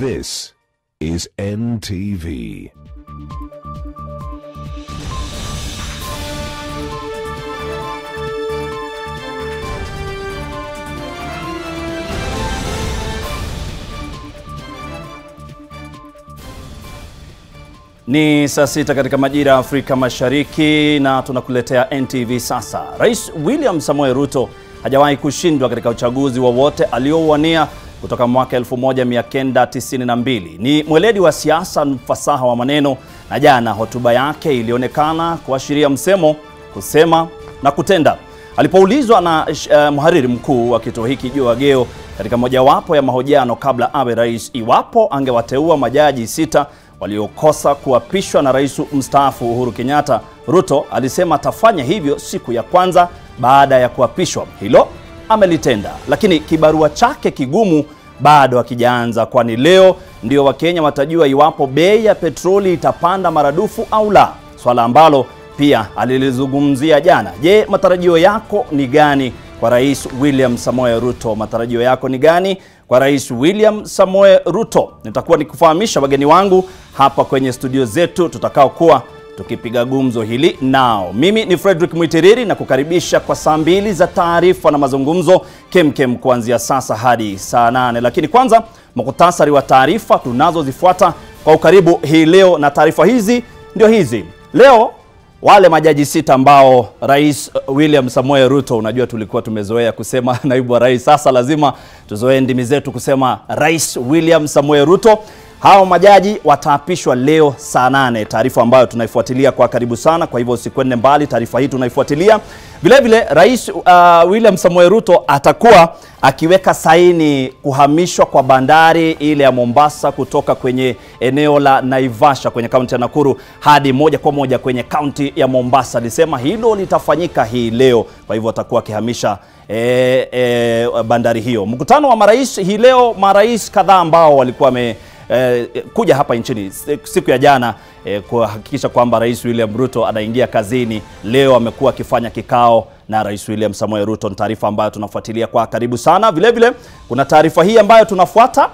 This is NTV. Ni saa 6 katika majira ya Afrika Mashariki na tunakuletea NTV sasa. Rais William Samoei Ruto hajawahi kushindwa katika uchaguzi wowote aliowania kutoka mwaka 1992. Ni mweledi wa siasa, mfasaha wa maneno, na jana hotuba yake ilionekana kuashiria msemo kusema na kutenda. Alipoulizwa na mhariri mkuu wa kituo hiki juu ageo katika mojawapo ya mahojiano kabla awe rais iwapo angewateua majaji 6 waliokosa kuapishwa na rais mstaafu Uhuru Kenyatta, Ruto alisema atafanya hivyo siku ya kwanza baada ya kuapishwa. Hilo amelitenda, lakini kibarua chake kigumu bado hakijaanza, kwani leo ndio Wakenya watajua iwapo bei ya petroli itapanda maradufu au la, swala ambalo pia alilizungumzia jana. Je, matarajio yako ni gani kwa Rais William Samoei Ruto? Matarajio yako ni gani kwa Rais William Samoei Ruto? Nitakuwa nikufahamisha wageni wangu hapa kwenye studio zetu tutakao kuwa tukipiga gumzo hili nao. Mimi ni Frederick Mwitiriri na kukaribisha kwa saa 2 za taarifa na mazungumzo kemkem kuanzia sasa hadi saa 8. Lakini kwanza mukhtasari wa taarifa tunazozifuata kwa ukaribu hii leo, na taarifa hizi ndio hizi. Leo wale majaji 6 ambao Rais William Samoei Ruto, unajua tulikuwa tumezoea kusema naibu wa rais, sasa lazima tuzoee ndimi zetu kusema Rais William Samoei Ruto. Hao majaji wataapishwa leo saa 8, taarifa ambayo tunaifuatilia kwa karibu sana, kwa hivyo usikwende mbali, taarifa hii tunaifuatilia. Vile vile Rais William Samoei Ruto atakuwa akiweka saini kuhamishwa kwa bandari ile ya Mombasa kutoka kwenye eneo la Naivasha kwenye kaunti ya Nakuru hadi moja kwa moja kwenye kaunti ya Mombasa. Alisema hilo litafanyika hii leo, kwa hivyo atakuwa akihamisha bandari hiyo. Mkutano wa marais hii leo, marais kadhaa ambao walikuwa kuja hapa nchini siku ya jana kuhakikisha kwamba Rais William Ruto anaingia kazini. Leo amekuwa akifanya kikao na Rais William Samoei Ruto, taarifa ambayo tunafuatilia kwa karibu sana. Vile vile kuna taarifa hii ambayo tunafuata.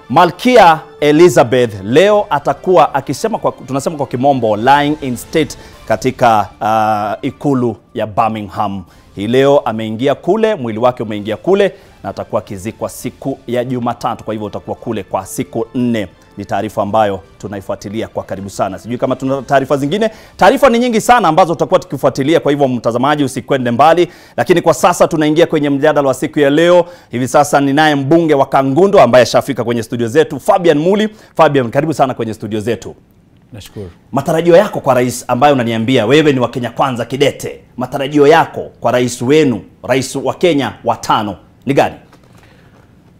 Malkia Elizabeth leo atakuwa akisema tunasema kwa kimombo lying in state katika ikulu ya Birmingham. Hii leo ameingia kule, mwili wake umeingia kule na atakuwa kizikwa siku ya Jumatatu, kwa hivyo utakuwa kule kwa siku 4. Ni taarifa ambayo tunaifuatilia kwa karibu sana. Sijui kama tuna taarifa zingine. Taarifa ni nyingi sana ambazo tutakuwa tukifuatilia, kwa hivyo mtazamaji usikwende mbali. Lakini kwa sasa tunaingia kwenye mjadala wa siku ya leo. Hivi sasa ninaye mbunge wa Kangundo ambaye ashafika kwenye studio zetu, Fabian Muli. Fabian, karibu sana kwenye studio zetu. Nashukuru. Matarajio yako kwa rais ambaye unaniambia wewe ni wa Kenya kwanza kidete, matarajio yako kwa rais wenu, rais wa Kenya wa 5 ni gani?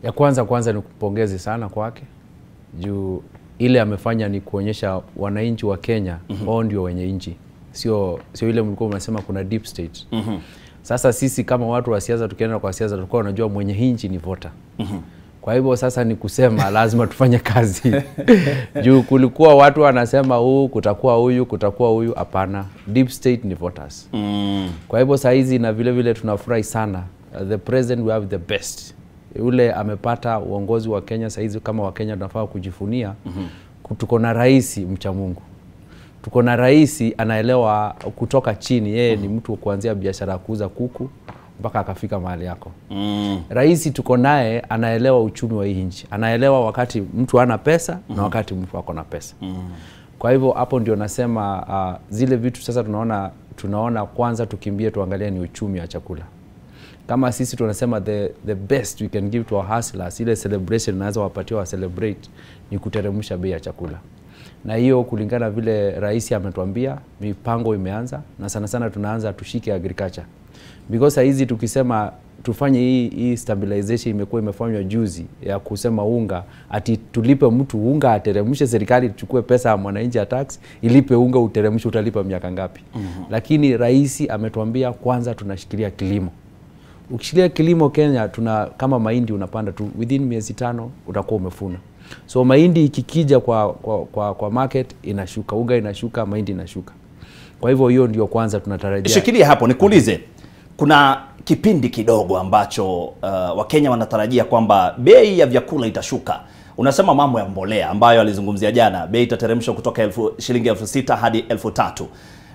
Ya kwanza ni kupongeze sana kwake. Juu ile amefanya ni kuonyesha wananchi wa Kenya wao ndio wenye nchi. Sio ile mlikuwa mnasema kuna deep state. Sasa sisi kama watu wa siasa tukienda kwa siasa tulikuwa tunajua mwenye nchi ni voter. Kwa hivyo sasa ni kusema lazima tufanye kazi. Juu kulikuwa watu wanasema kutakuwa huyu, hapana. Deep state ni voters. Kwa hivyo saa hizi na vile vile tunafurahi sana. The president we have the best. Ule amepata uongozi wa Kenya saa hizi, kama wa Kenya tunafaa kujifunia. Tuko na rais mcha Mungu. Tuko na rais anaelewa kutoka chini, yeye ni mtu kuanzia biashara kuuza kuku mpaka akafika mahali yako. Rais tuko naye anaelewa uchumi wa hii nchi. Anaelewa wakati mtu hana pesa na wakati mtu ako na pesa. Kwa hivyo hapo ndio nasema zile vitu sasa tunaona kwanza tukimbie tuangalie ni uchumi wa chakula. Kama sisi tunasema the best we can give to our hustlers, ile celebration naweza wapatia wa celebrate ni kuteremsha bei ya chakula. Na hiyo kulingana vile rais ametuambia, mipango imeanza na sana tunaanza tushike agriculture. Because hizi tukisema tufanye hii stabilization imefanywa juzi ya kusema unga ati tulipe mtu unga ateremshe, serikali ichukue pesa ya mwananchi ya tax ilipe unga uteremshe, utalipa miaka ngapi? Lakini rais ametuambia kwanza tunashikilia kilimo. Ukishikilia kilimo Kenya kama mahindi unapanda tu within miezi 5 utakuwa umefuna. So mahindi ikikija kwa market inashuka, unga inashuka, mahindi inashuka. Kwa hivyo hiyo ndio kwanza tunatarajia. Shikilia hapo nikuulize. Kuna kipindi kidogo ambacho Wakenya wanatarajia kwamba bei ya vyakula itashuka. Unasema mambo ya mbolea ambayo alizungumzia jana, bei itateremshwa kutoka shilingi 6,000 hadi 3,000.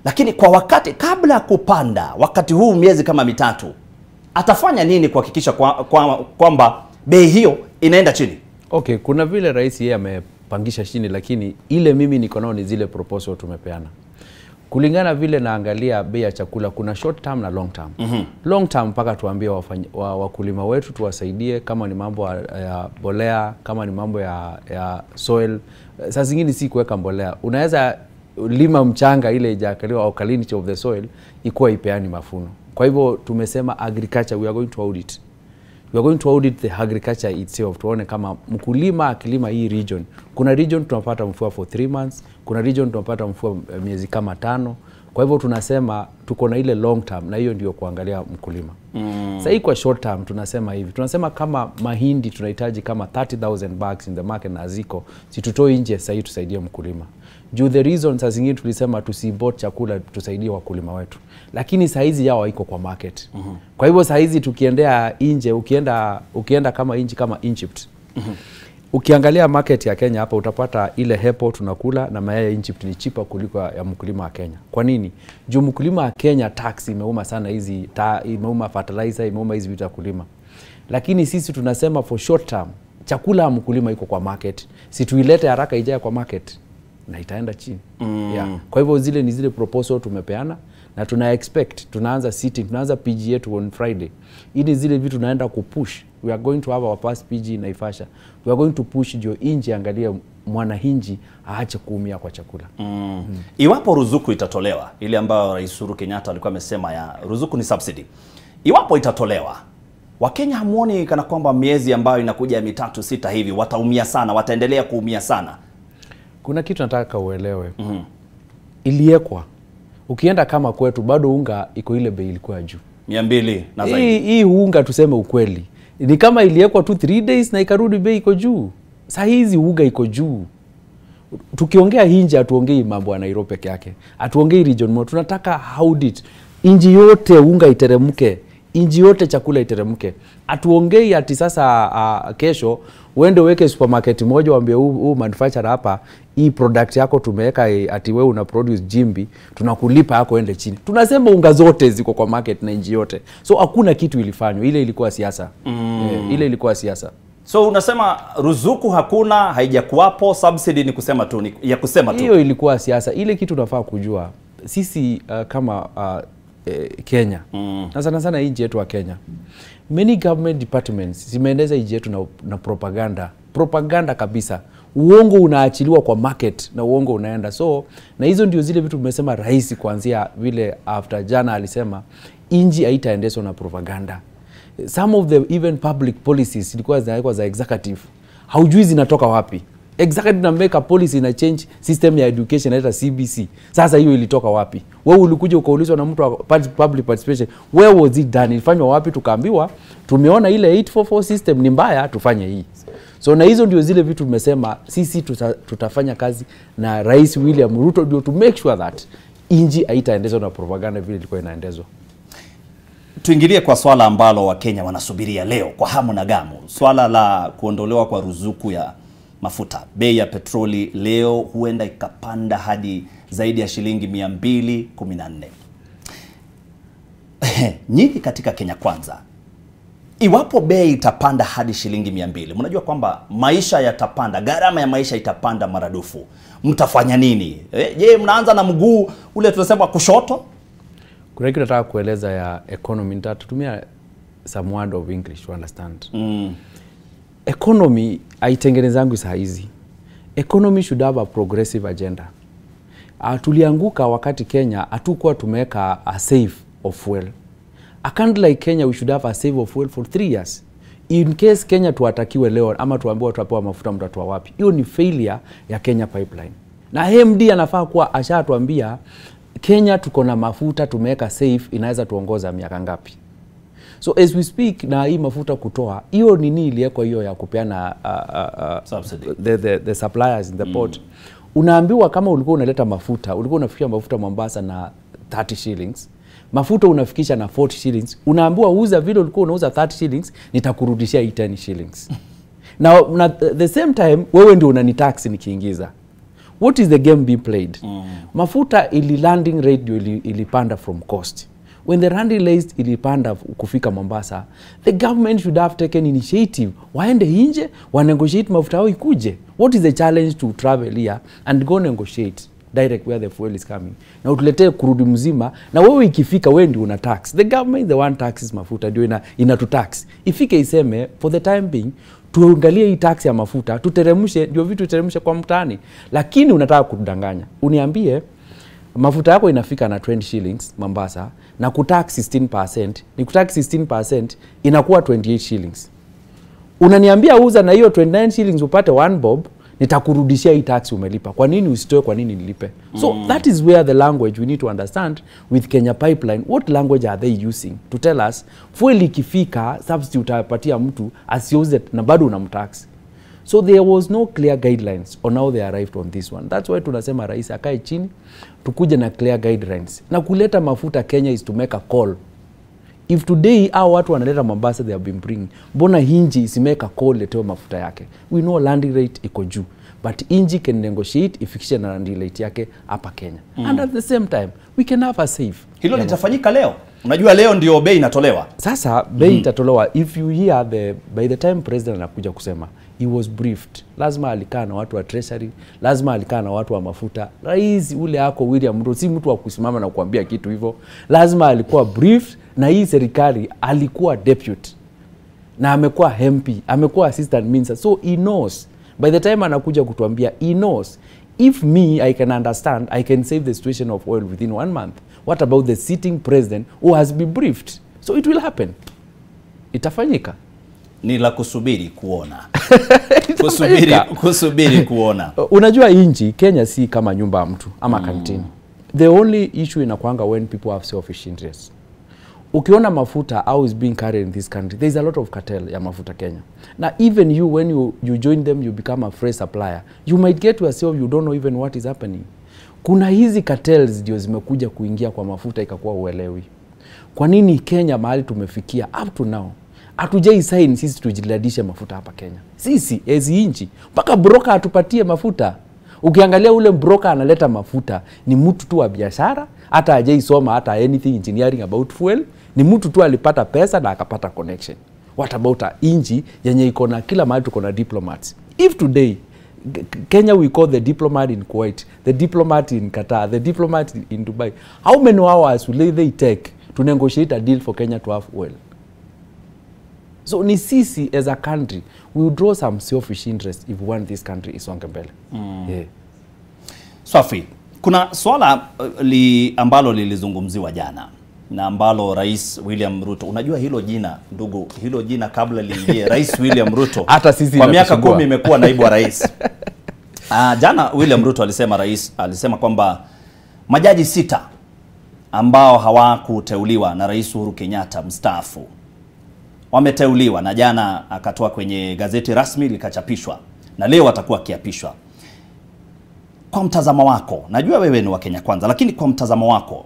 Lakini kwa wakati kabla ya kupanda, wakati huu miezi kama mitatu, atafanya nini kuhakikisha kwamba bei hiyo inaenda chini? Okay, kuna vile rais yeye amepangisha chini, lakini ile mimi niko nao ni zile proposal tumepeana. Kulingana vile naangalia bei ya chakula, kuna short term na long term. Long term mpaka tuambie wakulima wetu tuwasaidie, kama ni mambo ya mbolea, kama ni mambo ya soil. Sasa zingine si kuweka mbolea. Unaweza lima mchanga ile ijakaliwa alkalinity of the soil ikuwa ipeani mafuno. Kwa hivyo tumesema agriculture, we are going to audit. We are going to audit the agriculture itself. Tuone kama mkulima akilima hii region. Kuna region tunapata mvua for 3 months, kuna region tunapata mvua miezi kama 5. Kwa hivyo tunasema tuko na ile long term, na hiyo ndio kuangalia mkulima. Sasa hii kwa short term tunasema hivi. Tunasema kama mahindi tunahitaji kama 30,000 bags in the market na ziko, si tutoe nje sasa hii tusaidie mkulima. Juu the reason sasa zingine tulisema tusibot chakula tusaidie wakulima wetu. Lakini saa hizi yao haiko kwa market. Kwa hivyo saa hizi tukiendea nje, ukienda kama nchi kama Egypt. Ukiangalia market ya Kenya hapa utapata ile hepo tunakula na mayai ya Egypt ni cheaper kuliko ya mkulima wa Kenya. Kwa nini? Juu mkulima wa Kenya tax imeuma sana, hizi imeuma fertilizer, imeuma hizi vitu ya kulima. Lakini sisi tunasema for short term chakula ya mkulima iko kwa market. Si tuilete haraka ijaye kwa market na itaenda chini. Yeah. Kwa hivyo zile ni zile proposal tumepeana na tuna expect, tunaanza sitting, tunaanza PG yetu on Friday. Ili zile vitu tunaenda kupush. We are going to have our first PG in Naivasha. We are going to push jo inji angalia mwananchi aache kuumia kwa chakula. Iwapo ruzuku itatolewa, ile ambayo Rais Uhuru Kenyatta alikuwa amesema ya ruzuku ni subsidy. Iwapo itatolewa, Wakenya hamuoni kana kwamba miezi ambayo inakuja 3-6 hivi wataumia sana, wataendelea kuumia sana? Kuna kitu nataka uelewe. Iliekwa. Ukienda kama kwetu bado unga iko ile bei ilikuwa juu. 200 na zaidi. Hii unga tuseme ukweli. Ni kama iliekwa tu 3 days na ikarudi bei iko juu. Saa hizi unga iko juu. Tukiongea hinja atuongei mambo ya Nairobi peke yake. Atuongei region moja. Tunataka audit. Inji yote unga iteremke. Inji yote chakula iteremke. Atuongei ati sasa kesho uende weke supermarket moja waambie huu manufacturer hapa hii product yako tumeweka ati wewe una produce jimbi tunakulipa yako ende chini. Tunasema unga zote ziko kwa market na inji yote. So hakuna kitu ilifanywa. Ile ilikuwa siasa. Ile ilikuwa siasa. So unasema ruzuku hakuna, haijakuwapo, subsidy ni kusema tu, ni ya kusema tu. Hiyo ilikuwa siasa. Ile kitu tunafaa kujua. Sisi kama Kenya. Na sana nchi yetu wa Kenya. Many government departments zimeendeza nchi yetu na propaganda. Propaganda kabisa. Uongo unaachiliwa kwa market na uongo unaenda. So na hizo ndio zile vitu tumesema rais kuanzia vile after jana alisema nchi haitaendeshwa na propaganda. Some of the even public policies ilikuwa zinawekwa za executive. Haujui zinatoka wapi. Executive na make a policy na change system ya education inaitwa CBC. Sasa hiyo ilitoka wapi? Wewe ulikuja ukaulizwa na mtu wa public participation, where was it done? Ilifanywa wapi? Tukaambiwa tumeona ile 844 system ni mbaya, tufanye hii. So na hizo ndio zile vitu tumesema sisi tutafanya kazi na Rais William Ruto ndio to make sure that inji haitaendezwa na propaganda vile ilikuwa inaendezwa. Tuingilie kwa swala ambalo Wakenya wanasubiria leo kwa hamu na gamu. Swala la kuondolewa kwa ruzuku ya mafuta. Bei ya petroli leo huenda ikapanda hadi zaidi ya shilingi 214. Nyinyi katika Kenya Kwanza, iwapo bei itapanda hadi shilingi 200, mnajua kwamba maisha yatapanda, gharama ya maisha itapanda maradufu. Mtafanya nini? Je, mnaanza na mguu ule tunasema kushoto? Kuna kitu nataka kueleza ya economy, nitatumia some word of English to understand. Economy haitengenezangu saa hizi. Economy should have a progressive agenda. Tulianguka wakati Kenya hatukuwa tumeweka a save of fuel. A country like Kenya, we should have a save of fuel for 3 years. In case Kenya tuatakiwe leo ama tuambiwa tutapewa mafuta mtatoa wapi. Hiyo ni failure ya Kenya Pipeline. Na MD anafaa kuwa ashatuambia Kenya tuko na mafuta tumeweka save, inaweza tuongoza miaka ngapi. So as we speak na hii mafuta kutoa, hiyo nini iliyeko hiyo ya kupeana the suppliers in the port. Unaambiwa kama ulikuwa unaleta mafuta, ulikuwa unafikia mafuta Mombasa na 30 shillings. Mafuta unafikisha na 40 shillings. Unaambiwa uza vile ulikuwa unauza 30 shillings, nitakurudishia 10 shillings. na the same time wewe ndio unanitax nikiingiza. What is the game being played? Mafuta ili landing rate ilipanda from cost. When the landing rate ilipanda kufika Mombasa, the government should have taken initiative. Waende nje, wa negotiate mafuta yao ikuje. What is the challenge to travel here and go negotiate direct where the fuel is coming? Na utuletee kurudi mzima, na wewe ikifika wewe ndio una tax. The government the one taxes mafuta ndio ina tax. Ifike iseme for the time being tuangalie hii tax ya mafuta, tuteremshe ndio vitu tuteremshe kwa mtaani. Lakini unataka kudanganya. Uniambie mafuta yako inafika na 20 shillings Mombasa na kutax 16%, ni kutax 16% inakuwa 28 shillings. Unaniambia uza na hiyo 29 shillings upate 1 bob, nitakurudishia hii tax umelipa. Kwa nini usitoe, kwa nini nilipe? So that is where the language we need to understand with Kenya Pipeline. What language are they using to tell us fuel ikifika substitute utapatia mtu asiuze na bado unamtax? So there was no clear guidelines on how they arrived on this one. That's why tunasema rais akae chini tukuje na clear guidelines. Na kuleta mafuta Kenya is to make a call. If today our watu wanaleta Mombasa they have been bringing, mbona Hinji isimeka a call leteo mafuta yake? We know landing rate iko juu, but Hinji can negotiate ifikishe na landing rate yake hapa Kenya. And at the same time we can have a safe. Hilo litafanyika leo. Unajua leo ndio bei inatolewa. Sasa bei itatolewa if you hear by the time president anakuja kusema he was briefed. Lazima alikaa na watu wa treasury, lazima alikaa na watu wa mafuta. Rais ule yako William Ruto si mtu wa kusimama na kuambia kitu hivyo. Lazima alikuwa briefed, na hii serikali alikuwa deputy. Na amekuwa MP, amekuwa assistant minister. So he knows. By the time anakuja kutuambia he knows. If me I can understand, I can save the situation of oil within 1 month. What about the sitting president who has been briefed? So it will happen. Itafanyika. Ni la kusubiri kuona. kusubiri kuona. Unajua inji Kenya si kama nyumba ya mtu ama canteen. The only issue inakuanga when people have selfish interests. Ukiona mafuta how is being carried in this country, there is a lot of cartel ya mafuta Kenya. Na even you when you join them, you become a fresh supplier. You might get to yourself you don't know even what is happening. Kuna hizi cartels ndio zimekuja kuingia kwa mafuta ikakuwa uelewi. Kwa nini Kenya mahali tumefikia up to now? Hatujai sign sisi tujiladishe mafuta hapa Kenya. Sisi ezi inchi mpaka broker atupatie mafuta. Ukiangalia ule broker analeta mafuta ni mtu tu wa biashara, hata hajai soma hata anything engineering about fuel, ni mtu tu alipata pesa na akapata connection. What about inchi yenye iko na kila mahali tuko na diplomats? If today Kenya we call the diplomat in Kuwait, the diplomat in Qatar, the diplomat in Dubai, how many hours will they take to negotiate a deal for Kenya to have oil? So ni sisi as a country we will draw some selfish interest if we want this country isonge mbele. Yeah. Swafi, kuna swala ambalo lilizungumziwa jana na ambalo Rais William Ruto, unajua hilo jina ndugu, hilo jina kabla liingie Rais William Ruto hata sisi kwa miaka 10 imekuwa naibu wa rais. Jana William Ruto alisema kwamba majaji 6 ambao hawakuteuliwa na Rais Uhuru Kenyatta mstaafu wameteuliwa, na jana akatoa kwenye gazeti rasmi likachapishwa, na leo atakuwa kiapishwa. Kwa mtazamo wako, najua wewe ni wa Kenya Kwanza, lakini kwa mtazamo wako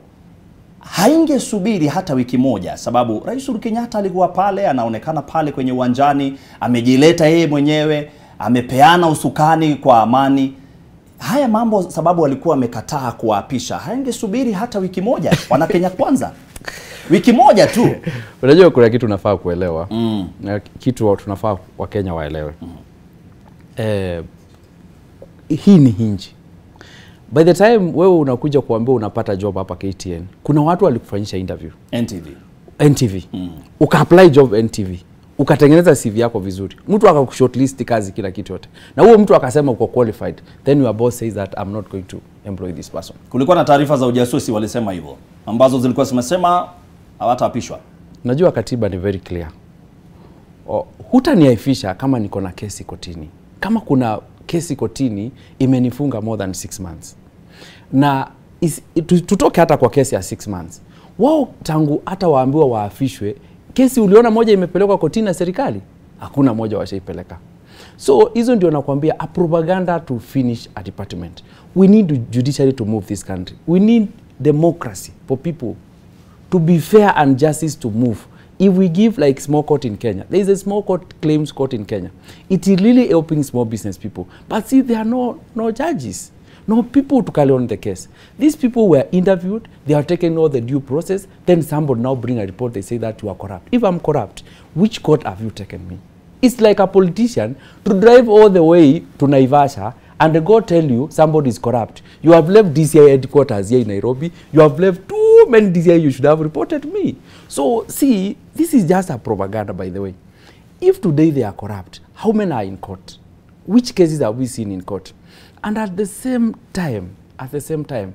haingesubiri hata wiki moja? Sababu Rais Uhuru Kenyatta alikuwa pale, anaonekana pale kwenye uwanjani, amejileta yeye mwenyewe, amepeana usukani kwa amani. Haya mambo sababu walikuwa wamekataa kuapisha, haingesubiri hata wiki moja? Wana Kenya Kwanza wiki moja tu. Unajua kuna kitu tunafaa kuelewa. Kitu tunafaa wa Kenya waelewe. Hii ni hinji. By the time wewe unakuja kuambia unapata job hapa KTN, kuna watu walikufanyisha interview NTV. Uka-apply job NTV, ukatengeneza CV yako vizuri, mtu akakushortlist kazi kila kitu yote, na huyo mtu akasema uko qualified, then your boss says that I'm not going to employ this person. Kulikuwa na taarifa za ujasusi walisema hivyo, ambazo zilikuwa zimesema hawataapishwa. Najua katiba ni very clear. Hutaniaifisha kama niko na kesi kotini. Kama kuna kesi kotini imenifunga more than 6 months. Na tutoke hata kwa kesi ya 6 months. Wao tangu hata waambiwa waafishwe Kesi uliona moja imepelekwa kotini na serikali? Hakuna moja washaipeleka. So hizo ndio nakwambia, a propaganda to finish a department. We need judiciary to move this country. We need democracy for people to be fair and justice to move. If we give like small court in Kenya, there is a small court claims court in Kenya. It is really helping small business people. But see, there are no judges, no people to carry on the case. These people were interviewed, they are taken all the due process, then somebody now bring a report, they say that you are corrupt. If I'm corrupt, which court have you taken me? It's like a politician to drive all the way to Naivasha and they go tell you somebody is corrupt. You have left DCI headquarters here in Nairobi. You have left too many DCI, you should have reported me. So see, this is just a propaganda, by the way. If today they are corrupt, how many are in court? Which cases have we seen in court? And at the same time,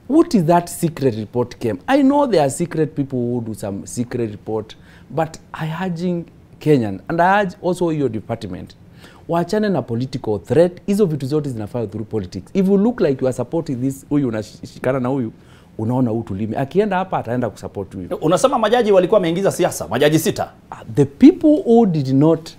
what is that secret report came? I know there are secret people who do some secret report, but I urging Kenyan, and I urge also your department, wachane na political threat. Hizo vitu zote zinafanya through politics. If you look like you are supporting this, huyu unashikana na huyu, unaona utulimi. Akienda hapa ataenda kusupport huyu. Unasema majaji walikuwa wameingiza siasa, majaji 6. The people who did not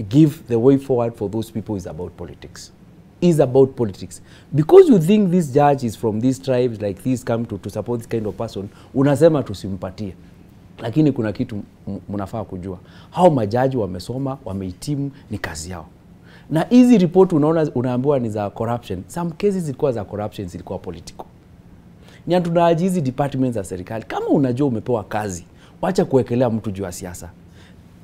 give the way forward for those people is about politics. Is about politics. Because you think this judge is from these tribes, like this, come to support this kind of person, unasema tusimpatie. Lakini kuna kitu mnafaa kujua. Hao majaji wamesoma, wamehitimu, ni kazi yao. Na hizi report unaambiwa ni za corruption. Some cases zilikuwa za corruption, zilikuwa political. Ni tunaaji hizi departments za serikali, kama unajua umepewa kazi, wacha kuwekelea mtu juu ya siasa.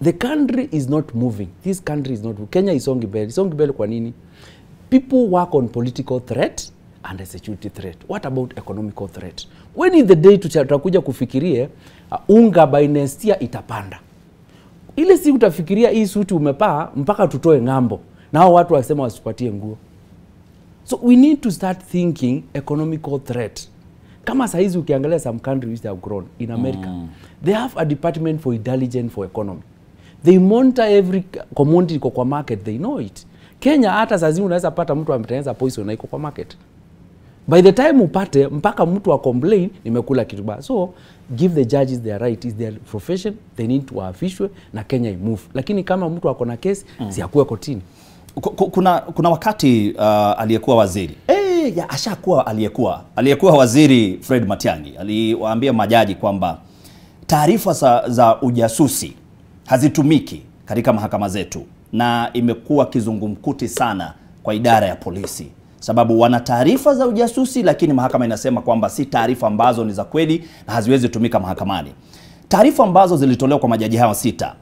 The country is not moving. This country is not moving. Kenya is songi mbele. Songi mbele kwa nini? People work on political threat and a security threat. What about economical threat? When is the day tutakuja kufikirie unga by next year itapanda? Ile si utafikiria hii suti umepaa mpaka tutoe ngambo. Na hao watu wasema wasipatie nguo. So we need to start thinking economical threat. Kama saizi ukiangalia some countries which have grown in America, they have a department for intelligence for economy. They monitor every commodity kwa market, they know it. Kenya hata saizi unaweza pata mtu ametengeneza poison na iko kwa market. By the time upate mpaka mtu wa complain nimekula kitu baya. So give the judges their right, is their profession, they need to official na Kenya imove. Lakini kama mtu ako na case si akuwe kotini. Kuna wakati aliyekuwa waziri aliyekuwa waziri Fred Matiang'i aliwaambia majaji kwamba taarifa za ujasusi hazitumiki katika mahakama zetu, na imekuwa kizungumkuti sana kwa idara ya polisi, sababu wana taarifa za ujasusi lakini mahakama inasema kwamba si taarifa ambazo ni za kweli na haziwezi tumika mahakamani. Taarifa ambazo zilitolewa kwa majaji hao 6,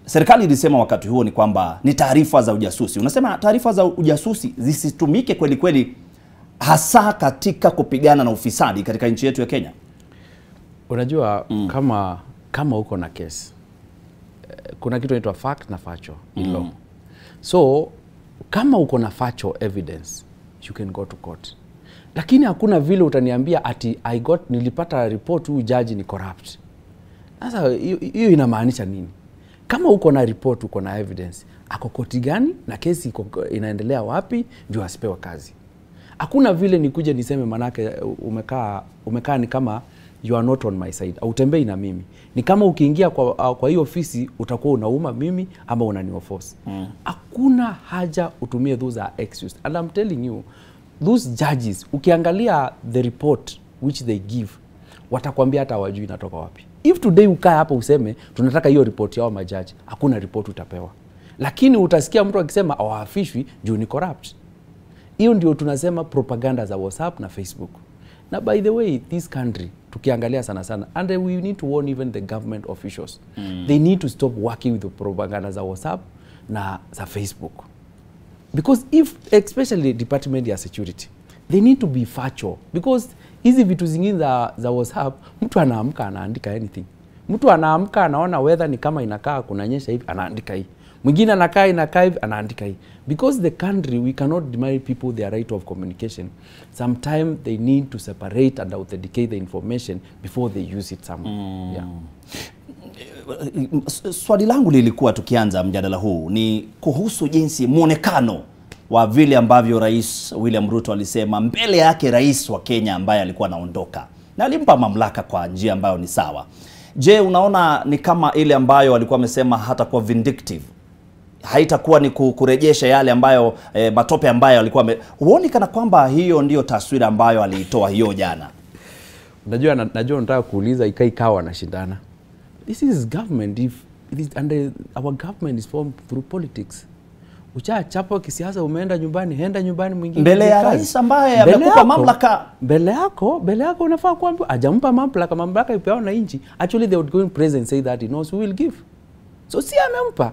serikali ilisema wakati huo ni kwamba ni taarifa za ujasusi. Unasema taarifa za ujasusi zisitumike kweli kweli, hasa katika kupigana na ufisadi katika nchi yetu ya Kenya? Unajua kama uko na case, kuna kitu inaitwa fact na factual in law. So kama uko na factual evidence, you can go to court. Lakini hakuna vile utaniambia ati nilipata report huyu judge ni corrupt. Sasa hiyo inamaanisha nini? Kama uko na report, uko na evidence, ako koti gani na kesi inaendelea wapi ndio asipewe kazi. Hakuna vile nikuje niseme manake umekaa ni kama you are not on my side. Au tembei na mimi. Ni kama ukiingia kwa hiyo ofisi utakuwa unauma mimi ama unaniforce. Hakuna haja utumie those are excused. And I'm telling you, those judges, ukiangalia the report which they give, watakwambia hata hawajui inatoka wapi. If today ukae hapa useme tunataka hiyo report yao majaji, hakuna report utapewa. Lakini utasikia mtu akisema hawaafishwi juu ni corrupt. Hiyo ndio tunasema propaganda za WhatsApp na Facebook. Na by the way, this country tukiangalia sana and we need to warn even the government officials. They need to stop working with the propaganda za WhatsApp na za Facebook. Because if especially department ya security, they need to be factual, because hizi vitu zingine za WhatsApp mtu anaamka anaandika anything. Mtu anaamka anaona weather ni kama inakaa kunanyesha hivi anaandika hii. Mwingine inakaa hivi anaandika hii. Because the country, we cannot deny people their right of communication. Sometimes they need to separate and authenticate the information before they use it somewhere. Yeah. Swali langu lilikuwa tukianza mjadala huu ni kuhusu jinsi muonekano wa vile ambavyo Rais William Ruto alisema mbele yake rais wa Kenya ambaye alikuwa anaondoka na alimpa mamlaka kwa njia ambayo ni sawa. Je, unaona ni kama ile ambayo walikuwa wamesema hata kwa vindictive, haitakuwa ni kurejesha yale ambayo matope ambayo alikuwa huoni kana kwamba hiyo ndio taswira ambayo aliitoa hiyo jana? Najua nataka kuuliza ikawa na shindana. This is government. If it is under our government is formed through politics. Chapa kisiasa, umeenda nyumbani, henda nyumbani mwingine. Mbele ya rais ambaye amekupa mamlaka. Mbele yako unafaa kuambiwa hajampa mamlaka ipewa na nchi. Actually the outgoing president say that he knows who will give. So si amempa.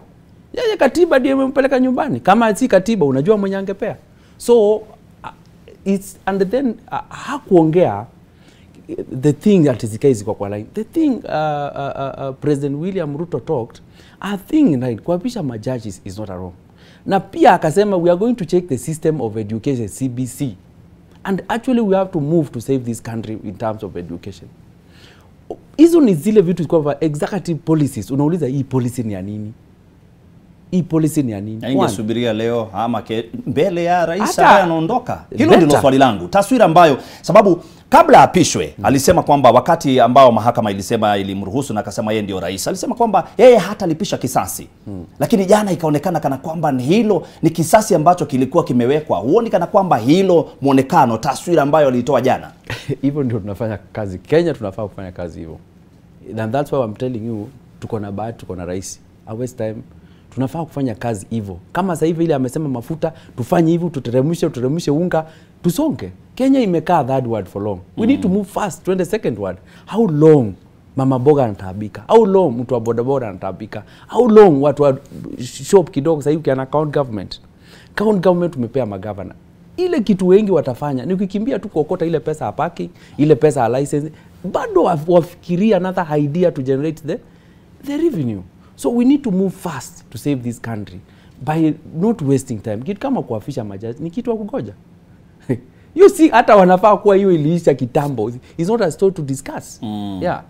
Yeye katiba ndiye imempeleka nyumbani. Kama si katiba unajua mwenye angepea. So it's and then hakuongea the thing that is case kwa line. The thing President William Ruto talked, I think right, kuapisha majudges is not a wrong. Na pia akasema we are going to check the system of education, CBC. And actually we have to move to save this country in terms of education. Hizo ni zile vitu kwa executive policies. Unauliza hii policy ni ya nini? Hii policy ni ya nini? Ingesubiria leo ama mbele ya rais ambaye anaondoka. Hilo ndilo swali langu. Taswira ambayo sababu kabla apishwe alisema kwamba wakati ambao mahakama ilisema ilimruhusu na akasema yeye ndio rais, alisema kwamba yeye hata lipisha kisasi. Lakini jana ikaonekana kana kwamba hilo ni kisasi ambacho kilikuwa kimewekwa. Huoni kana kwamba hilo muonekano taswira ambayo alitoa jana? Hivyo ndio tunafanya kazi. Kenya tunafaa kufanya kazi hivyo. And that's why I'm telling you, tuko na bahati, tuko na rais. At waste time tunafaa kufanya kazi hivyo. Kama sasa hivi ile amesema mafuta, tufanye hivyo, tuteremshe unga, tusonge. Kenya imekaa that word for long. We need to move fast to the second word. How long mama boga anatabika? How long mtu wa bodaboda anatabika? How long watu wa shop kidogo sasa hivi kana account government? Account government umepea magavana. Ile kitu wengi watafanya ni kukimbia tu kuokota ile pesa ya parking, ile pesa ya license, bado wafikiria another idea to generate the revenue. So we need to move fast to save this country by not wasting time. Kitu kama kuafisha majaji ni kitu wa kugoja. You see, hata wanafaa kuwa hiyo iliisha kitambo. It's not a story to discuss. Yeah.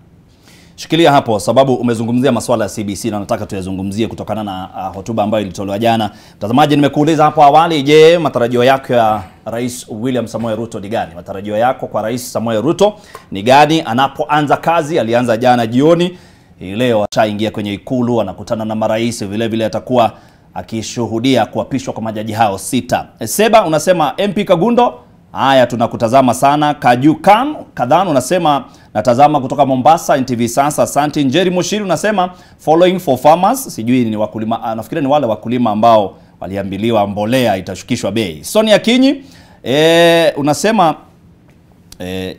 Shikilia hapo sababu umezungumzia masuala ya CBC na nataka tuyazungumzie kutokana na hotuba ambayo ilitolewa jana. Mtazamaji, nimekuuliza hapo awali, je, matarajio yako ya Rais William Samoei Ruto ni gani? Matarajio yako kwa Rais Samoei Ruto ni gani anapoanza kazi? Alianza jana jioni. Leo ataingia kwenye ikulu, anakutana na marais, vile vile atakuwa akishuhudia kuapishwa kwa majaji hao 6. Seba unasema MP Kagundo, haya tunakutazama sana. Kajukan Kadhan unasema natazama kutoka Mombasa NTV sasa. Asante. Njeri Mushiri unasema following for farmers, sijui ni wakulima, nafikiri ni wale wakulima ambao waliambiliwa mbolea itashukishwa bei. Sonia Kinyi unasema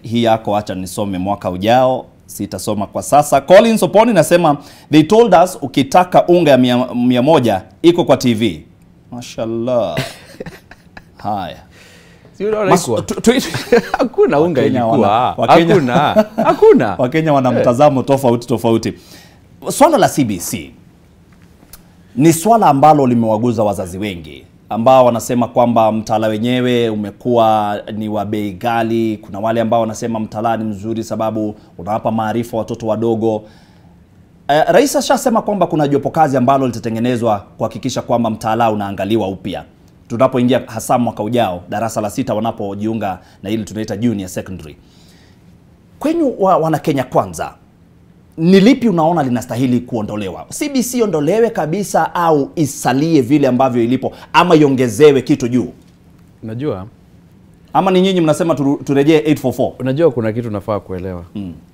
hii yako acha nisome mwaka ujao, sitasoma kwa sasa. Collins Oponi nasema they told us ukitaka unga ya 100 iko kwa TV. Mashallah. Haya. Hakuna unga ilikuwa. Hakuna. Wakenya wana mtazamo tofauti. Swala la CBC ni swala ambalo limewaguza wazazi wengi ambao wanasema kwamba mtaala wenyewe umekuwa ni wa bei ghali. Kuna wale ambao wanasema mtaala ni mzuri sababu unawapa maarifa watoto wadogo. Rais ashasema kwamba kuna jopo kazi ambalo litatengenezwa kuhakikisha kwamba mtaala unaangaliwa upya tunapoingia hasa mwaka ujao darasa la 6 wanapojiunga na ile tunaita junior secondary. Kwenyu wana Kenya Kwanza, ni lipi unaona linastahili kuondolewa? CBC ondolewe kabisa au isalie vile ambavyo ilipo ama iongezewe kitu juu? Unajua ama ni nyinyi mnasema turejee 844? Unajua kuna kitu nafaa kuelewa.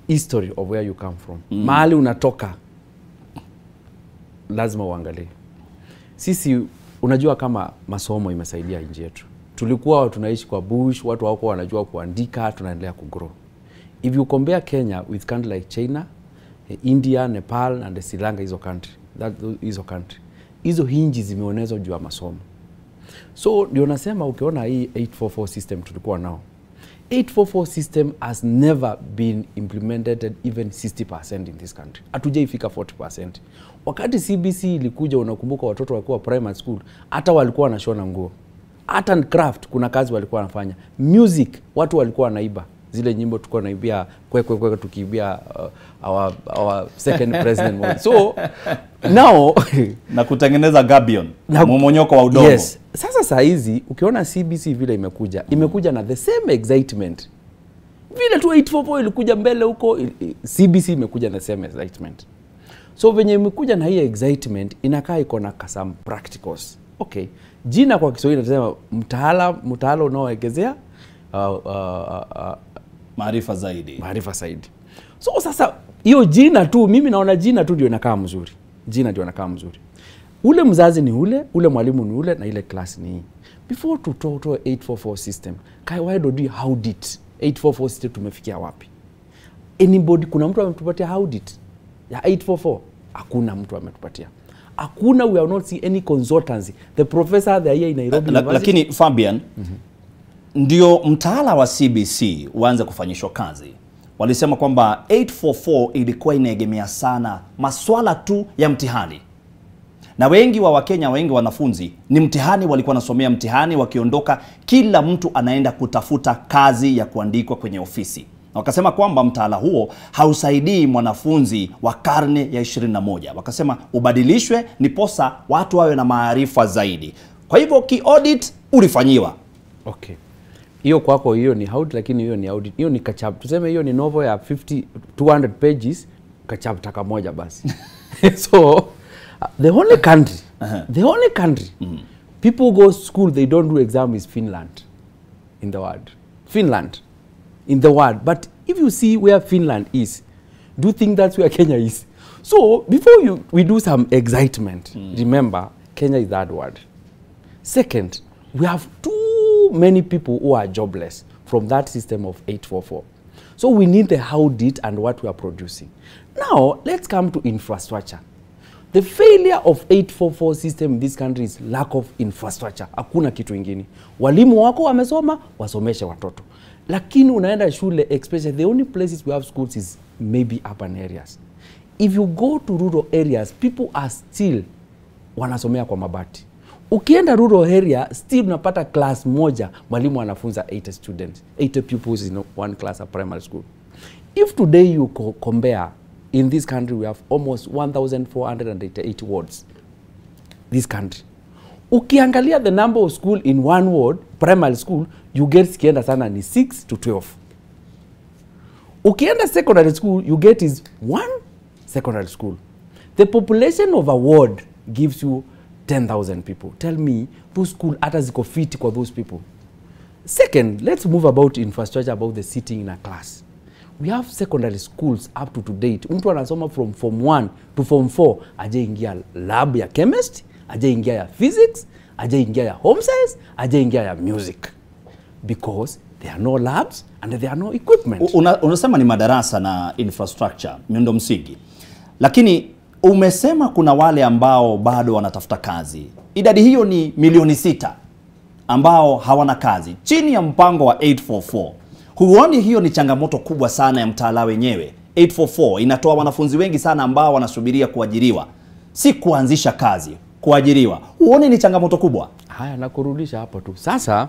History of where you come from. Mahali unatoka lazima uangalie. Sisi unajua kama masomo imesaidia nchi yetu. Tulikuwa tunaishi kwa bush, watu wako wanajua kuandika, tunaendelea kugrow. If you compare Kenya with countries like China, India, Nepal and Sri Lanka, hizo hinji zimeonezwa juu ya masomo. So ndio nasema ukiona hii 844 system tulikuwa nao, 844 system has never been implemented even 60% in this country. Hatujaifika 40%. Wakati CBC ilikuja, unakumbuka watoto walikuwa primary school, hata walikuwa wanashona nguo. Art and craft kuna kazi walikuwa wanafanya. Music watu walikuwa wanaiba. Zile nyimbo tulikuwa naibia kwe tukiibia our second president. So now na kutengeneza gabion, mmonyoko wa udongo. Yes. Sasa saa hizi ukiona CBC vile imekuja na the same excitement. vile tu 844 ilikuja mbele huko, CBC imekuja na same excitement. So venye imekuja na hii excitement inakaa iko na some practicals. Okay, jina kwa Kiswahili tunasema mtaala unaoongezea maarifa zaidi. So sasa hiyo jina tu, mimi naona jina tu ndio inakaa mzuri. Ule mzazi ni ule mwalimu ni ule, na ile class ni hii. Before to talk 844 system, why don't you how did 844 system tumefikia wapi? Anybody, kuna mtu ametupatia how did ya 844? Hakuna mtu ametupatia. Hakuna, we are not seeing any consultancy. The professor there here in Nairobi University. Lakini Fabian, ndio mtaala wa CBC uanze kufanyishwa kazi. Walisema kwamba 844 ilikuwa inaegemea sana maswala tu ya mtihani. Na wengi wa Wakenya, wengi wanafunzi ni mtihani, walikuwa nasomea mtihani, wakiondoka kila mtu anaenda kutafuta kazi ya kuandikwa kwenye ofisi. Na wakasema kwamba mtaala huo hausaidii mwanafunzi wa karne ya 21. Wakasema ubadilishwe niposa watu wawe na maarifa zaidi. Kwa hivyo ki-audit ulifanyiwa. Okay. Hiyo kwako hiyo ni audit, lakini hiyo ni audit. Hiyo ni kachap. Tuseme hiyo ni novel ya 200 pages, kachap taka moja basi. So the only country people go to school, they don't do exam is Finland in the world. But if you see where Finland is, do you think that's where Kenya is? So before we do some excitement, remember Kenya is that word. Second, we have too many people who are jobless from that system of 844. So we need the how did and what we are producing. Now let's come to infrastructure. The failure of 844 system in this country is lack of infrastructure. Hakuna kitu ingine. Walimu wako wamesoma, wasomeshe watoto. Lakini unaenda shule, especially the only places we have schools is maybe urban areas. If you go to rural areas, people are still wanasomea kwa mabati. Ukienda rural area, still unapata class moja, mwalimu anafunza 80 students, 80 pupils in one class at primary school. If today you compare, in this country we have almost 1,488 wards. This country. Ukiangalia the number of school in one ward, primary school, you get sikienda sana ni 6 to 12. Ukienda secondary school, you get is 1 secondary school. The population of a ward gives you 10,000 people. Tell me, those school hata ziko fit kwa those people. Second, let's move about infrastructure, about the sitting in a class. We have secondary schools up to date. Mtu anasoma from form 1 to form 4, aje ingia lab ya chemistry, aje ingia ya physics, aje ingia ya home science, aje ingia ya music. Because there are no labs and there are no equipment. Unasema ni madarasa na infrastructure, miundo msingi. Lakini umesema kuna wale ambao bado wanatafuta kazi. Idadi hiyo ni milioni 6 ambao hawana kazi chini ya mpango wa 844. Huoni hiyo ni changamoto kubwa sana ya mtaala wenyewe? 844 inatoa wanafunzi wengi sana ambao wanasubiria kuajiriwa, si kuanzisha kazi, kuajiriwa. Huoni ni changamoto kubwa? Haya, nakurudisha hapo tu. Sasa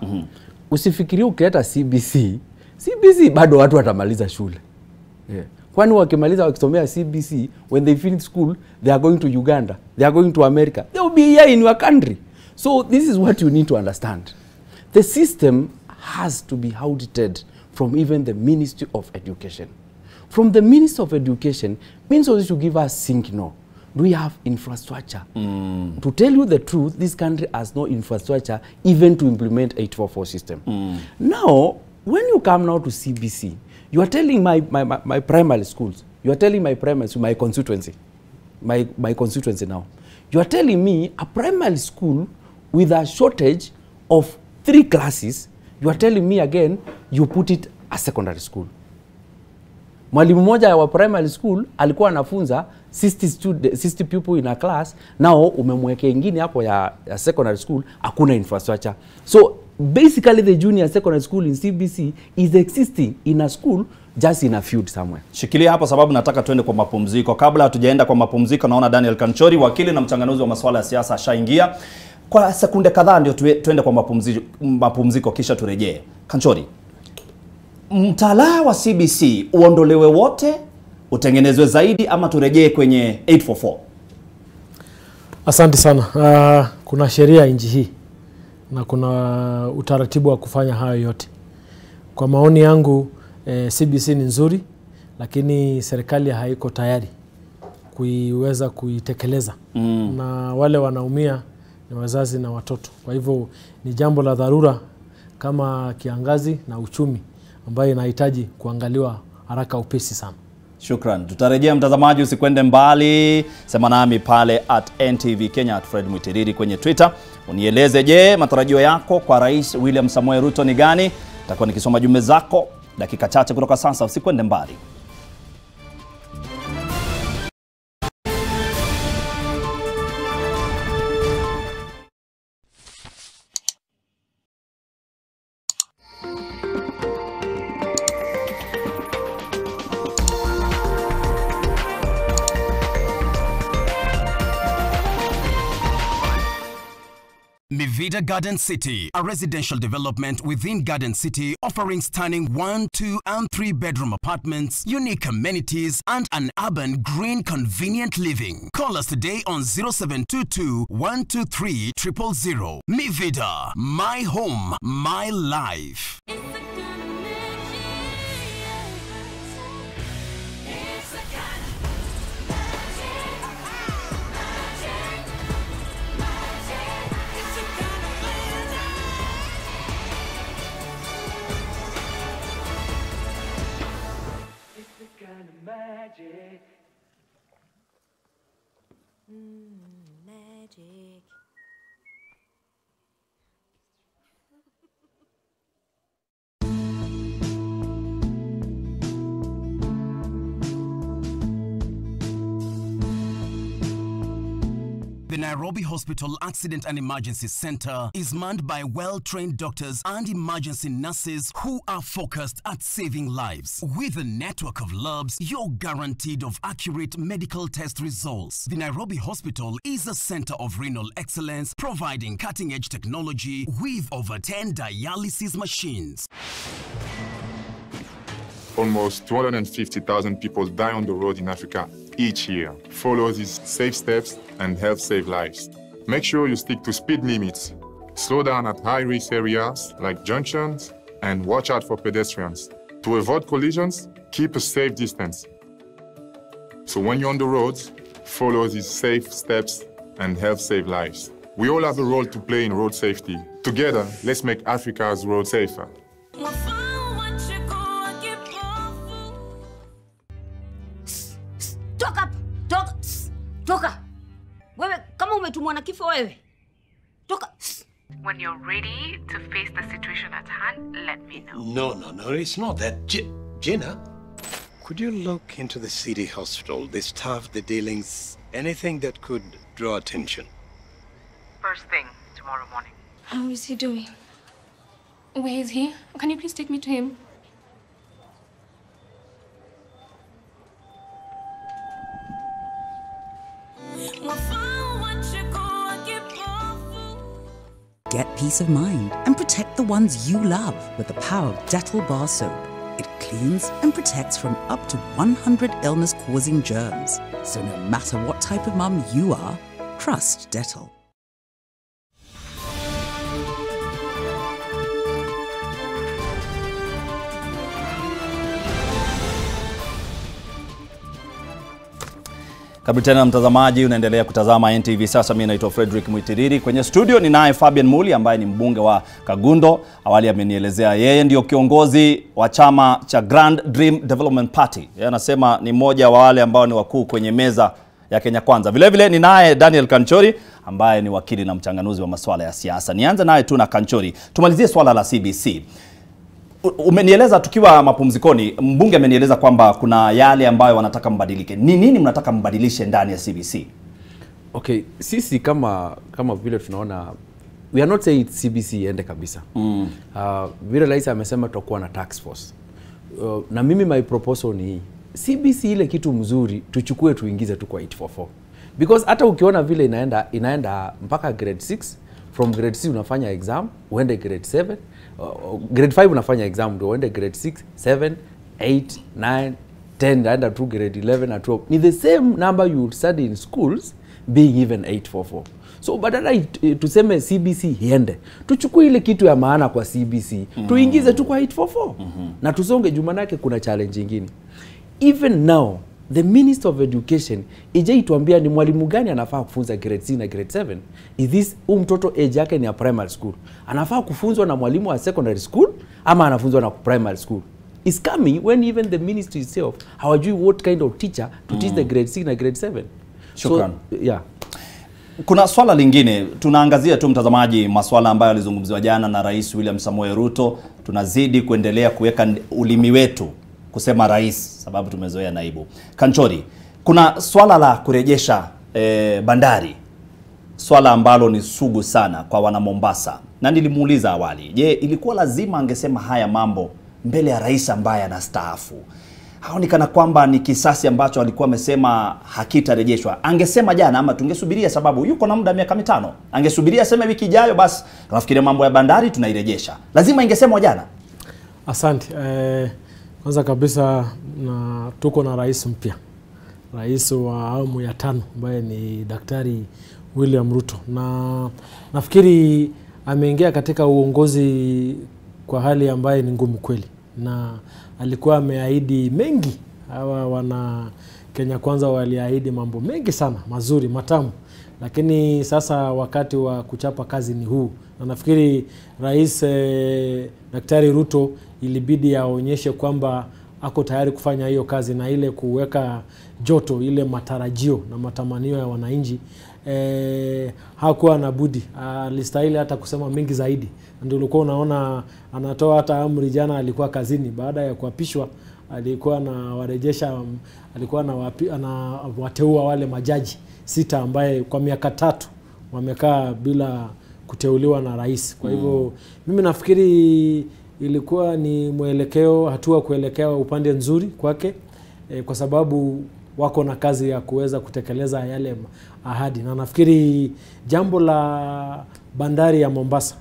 usifikirie ukileta CBC bado watu watamaliza shule. Yeah. Kwani wakimaliza wakisomea CBC, when they finish school, they are going to Uganda, they are going to America. They will be here in your country. So this is what you need to understand. The system has to be audited from even the Ministry of Education. From the Ministry of Education means also to give us signal. Do we have infrastructure? To tell you the truth, this country has no infrastructure even to implement 844 system. Now, when you come now to CBC, you are telling my primary schools, you are telling my primary school, my constituency, my constituency now, you are telling me a primary school with a shortage of 3 classes, you are telling me again, you put it as secondary school. Mwalimu moja wa primary school alikuwa anafunza 60 people in a class, now umemweke ingine hapo ya secondary school, hakuna infrastructure. So basically the junior secondary school in CBC is existing in a school just in a field somewhere. Shikilia hapo sababu nataka tuende kwa mapumziko. Kabla hatujaenda kwa mapumziko, naona Daniel Kanchori, wakili na mchanganuzi wa masuala ya siasa, ashaingia. Kwa sekunde kadhaa ndio tuende kwa mapumziko kisha turejee. Kanchori, mtaala wa CBC uondolewe wote, utengenezwe zaidi, ama turejee kwenye 844? Asante sana. Kuna sheria nchi hii na kuna utaratibu wa kufanya hayo yote. Kwa maoni yangu, CBC ni nzuri, lakini serikali haiko tayari kuiweza kuitekeleza. Na wale wanaumia ni wazazi na watoto. Kwa hivyo ni jambo la dharura kama kiangazi na uchumi ambayo inahitaji kuangaliwa haraka upesi sana. Shukran. Tutarejea mtazamaji, usikwende mbali. Sema nami pale @NTV Kenya @Fred Mutiriri kwenye Twitter. Unieleze, je, matarajio yako kwa Rais William Samoei Ruto ni gani? Nitakuwa nikisoma jumbe zako dakika chache kutoka sasa, usikwende mbali. Mivida Garden City, a residential development within Garden City offering stunning 1, 2 and 3 bedroom apartments, unique amenities and an urban green convenient living. Call us today on 0722 123 000. Mivida, my home, my life. Magic. Magic. The Nairobi Hospital Accident and Emergency Center is manned by well-trained doctors and emergency nurses who are focused at saving lives. With a network of labs, you're guaranteed of accurate medical test results. The Nairobi Hospital is a center of renal excellence, providing cutting-edge technology with over 10 dialysis machines. Almost 250,000 people die on the road in Africa each year. Follow these safe steps and help save lives. Make sure you stick to speed limits. Slow down at high-risk areas like junctions and watch out for pedestrians. To avoid collisions, keep a safe distance. So when you're on the roads, follow these safe steps and help save lives. We all have a role to play in road safety. Together, let's make Africa's road safer. Toka. Wewe kama umetumwa na kifo wewe. Toka. When you're ready to face the situation at hand, let me know. No, it's not that. Jenna, could you look into the city hospital, the staff, the dealings, anything that could draw attention? First thing tomorrow morning. How is he doing? Where is he? Can you please take me to him? Get peace of mind and protect the ones you love with the power of Dettol Bar Soap. It cleans and protects from up to 100 illness-causing germs. So no matter what type of mum you are, trust Dettol. Karibu tena mtazamaji, unaendelea kutazama NTV sasa. Mimi naitwa Frederick Mutiriri. Kwenye studio ninaye Fabian Muli ambaye ni mbunge wa Kagundo. Awali amenielezea yeye ndio kiongozi wa chama cha Grand Dream Development Party. Yeye anasema ni mmoja wa wale ambao ni wakuu kwenye meza ya Kenya Kwanza. Vile vile ninaye Daniel Kanchori ambaye ni wakili na mchanganuzi wa masuala ya siasa. Nianze naye tu na Kanchori. Tumalizie swala la CBC. Umenieleza tukiwa mapumzikoni, mbunge amenieleza kwamba kuna yale ambayo wanataka mbadilike. Ni nini mnataka mbadilishe ndani ya CBC? Okay, sisi kama vile tunaona, we are not saying CBC ende kabisa. Vile rais amesema tutakuwa na task force. Na mimi my proposal ni CBC ile kitu mzuri tuchukue tuingize tu kwa 844. Because hata ukiona vile inaenda mpaka grade 6, from grade 6 unafanya exam, uende grade 7, grade 5 unafanya exam ndio uende grade 6, 7, 8, 9, 10 naenda to grade 11 na 12. Ni the same number you would study in schools being even 844. So badala tuseme CBC iende, tuchukue ile kitu ya maana kwa CBC, tuingize tu kwa 844. Na tusonge juu, manake kuna challenge nyingine. Even now, the Minister of Education ituambia ni mwalimu gani anafaa kufunza grade 6 na grade 7. Is this mtoto age yake ni ya primary school? Anafaa kufunzwa na mwalimu wa secondary school ama anafunzwa na primary school? Is coming when even the ministry itself hawajui what kind of teacher to teach the grade 6 na grade 7. Shukran. So, yeah. Kuna swala lingine, tunaangazia tu mtazamaji masuala ambayo yalizungumziwa jana na Rais William Samoei Ruto. Tunazidi kuendelea kuweka ulimi wetu kusema rais, sababu tumezoea naibu. Kanchori, kuna swala la kurejesha bandari. Swala ambalo ni sugu sana kwa wana Mombasa. Na nilimuuliza awali, je, ilikuwa lazima angesema haya mambo mbele ya rais ambaye anastaafu? Haoni kana kwamba ni kisasi ambacho alikuwa amesema hakitarejeshwa? Angesema jana ama tungesubiria, sababu yuko na muda miaka 5. Angesubiria aseme wiki ijayo basi tunafikiria mambo ya bandari tunairejesha. Lazima ingesemwa jana. Asante. Kwanza kabisa tuko na rais mpya. Rais wa awamu ya 5 ambaye ni Daktari William Ruto. Na nafikiri ameingia katika uongozi kwa hali ambaye ni ngumu kweli. Na alikuwa ameahidi mengi. Hawa wana Kenya Kwanza waliahidi mambo mengi sana, mazuri, matamu. Lakini sasa wakati wa kuchapa kazi ni huu. Na nafikiri Rais Daktari Ruto ilibidi aonyeshe kwamba ako tayari kufanya hiyo kazi, na ile kuweka joto, ile matarajio na matamanio ya wananchi. Hakuwa na budi, alistahili hata kusema mengi zaidi. Ndio ulikuwa unaona anatoa hata amri jana, alikuwa kazini baada ya kuapishwa, alikuwa na warejesha, alikuwa na wateua wale majaji 6 ambaye kwa miaka 3 wamekaa bila kuteuliwa na rais. Kwa hivyo mimi nafikiri ilikuwa ni mwelekeo, hatua kuelekea upande nzuri kwake, kwa sababu wako na kazi ya kuweza kutekeleza yale ahadi. Na nafikiri jambo la bandari ya Mombasa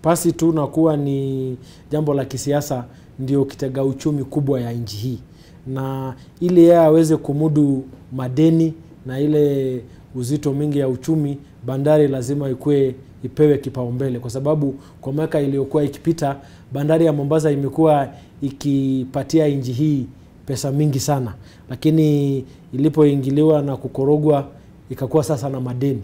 pasi tu na kuwa ni jambo la kisiasa, ndio kitega uchumi kubwa ya nchi hii. Na ili yeye aweze kumudu madeni na ile uzito mingi ya uchumi, bandari lazima ipewe kipaumbele, kwa sababu kwa miaka iliyokuwa ikipita bandari ya Mombasa imekuwa ikipatia nchi hii pesa mingi sana, lakini ilipoingiliwa na kukorogwa ikakuwa sasa na madeni.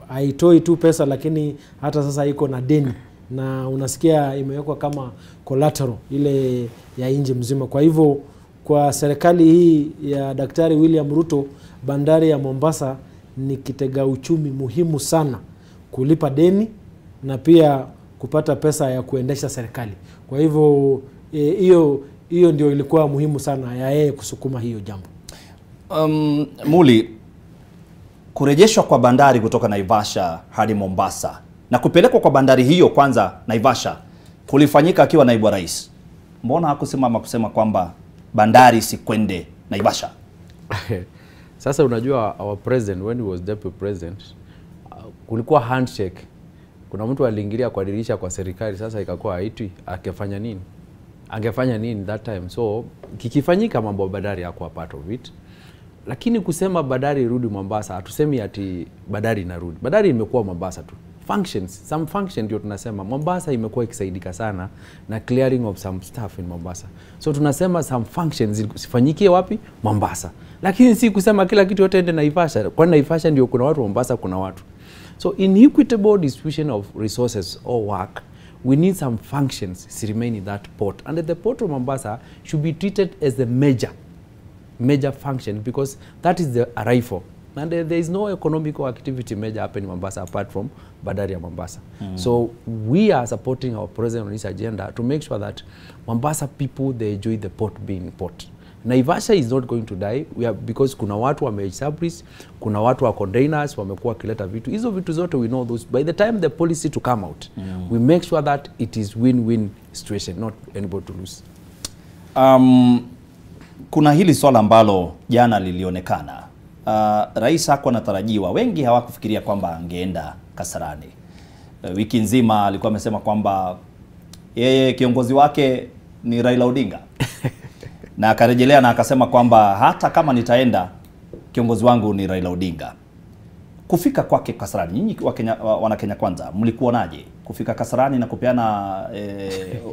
Haitoi tu pesa, lakini hata sasa iko na deni, na unasikia imewekwa kama collateral ile ya nchi mzima. Kwa hivyo kwa serikali hii ya Daktari William Ruto, bandari ya Mombasa ni kitega uchumi muhimu sana, kulipa deni na pia kupata pesa ya kuendesha serikali. Kwa hivyo hiyo ndio ilikuwa muhimu sana ya yeye kusukuma hiyo jambo. Muli, kurejeshwa kwa bandari kutoka Naivasha hadi Mombasa na kupelekwa kwa bandari hiyo kwanza Naivasha kulifanyika akiwa naibu rais. Mbona hakusimama kusema kwamba bandari sikwende Naivasha? Sasa unajua our president, when he was deputy president, kulikuwa handshake. Kuna mtu aliingilia kwa dirisha kwa serikali, sasa ikakuwa haitwi. Angefanya nini? Angefanya nini that time? So kikifanyika mambo bandari yako part of it. Lakini kusema bandari irudi Mombasa, hatusemi ati bandari inarudi. Bandari imekuwa Mombasa tu. Functions, some function ndio tunasema. Mombasa imekuwa ikisaidika sana na clearing of some stuff in Mombasa. So tunasema some functions zifanyikie wapi? Mombasa. Lakini si kusema kila kitu yote ende Naivasha. Kwa Naivasha ndio kuna watu, Mombasa kuna watu. So in equitable distribution of resources or work, we need some functions to remain in that port. And the port of Mombasa should be treated as a major function, because that is the arrival. And there is no economical activity major happening in Mombasa apart from bandari ya Mombasa. So we are supporting our president on this agenda to make sure that Mombasa people, they enjoy the port being port. Naivasha is not going to die. Because kuna watu wameestablish, kuna watu wa containers wamekuwa kileta vitu. Hizo vitu zote we know those. By the time the policy to come out, we make sure that it is win-win situation, not anybody to lose. Kuna hili swala ambalo jana lilionekana. Rais hakuwa anatarajiwa. Wengi hawakufikiria kwamba angeenda Kasarani. Wiki nzima alikuwa amesema kwamba yeye kiongozi wake ni Raila Odinga. Na akarejelea na akasema kwamba hata kama nitaenda, kiongozi wangu ni Raila Odinga. Kufika kwake Kasarani, nyinyi wana Kenya Kwanza, mlikuonaje kufika Kasarani na kupeana